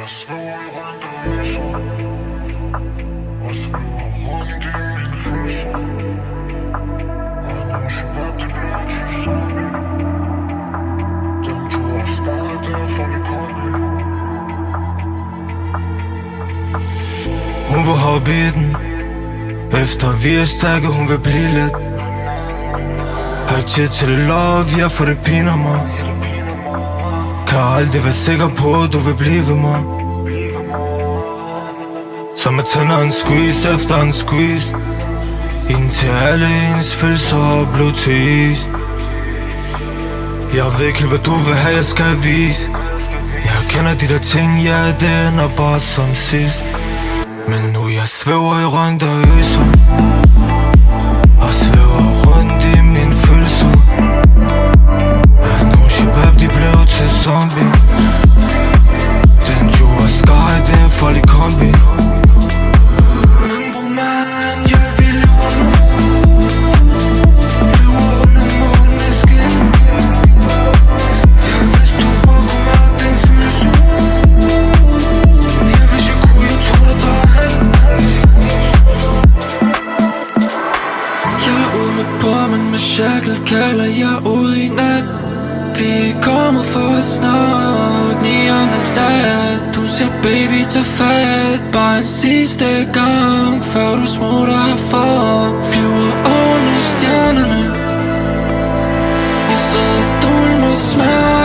jeg svæver rundt og lyser, og svæver rundt i mine følelser. Og nu shabab, det bliver til zombie. Den du har sparet, det er for det kombi. Hun vil hoppe i den. Efter vi er stærke, hun vil blive lidt. Har ikke tid til det love, jeg får det piner mig. Kan aldrig være sikker på, at du vil blive ved mig. Som at tænder en squeeze efter en squeeze. Indtil alle ens følelser er blevet til is. Jeg ved ikke hvad du vil have, jeg skal vise. Jeg kender de der ting, ja det ender bare som sidst. Men nu jeg svæver i rundt og øser, og svæver rundt i mine følelser. Og nu shabab, de blev til zombie. Den du har skaret, det er en farlig kombi. Men bror man, jeg vil leve nu. Lever under måneskin. Jeg vidste du bare kunne mærke den følelse. Jeg hvis jeg kunne, jeg tog dig derhen. Jeg er ude med bommen med shackle, kalder jeg ude i nat. Vi er kommet for at snakke, neon er lat. Du siger baby, tag fat, bare en sidste gang, før du smutter herfra. Flyver under stjernerne, jeg sidder og dulmer smerte.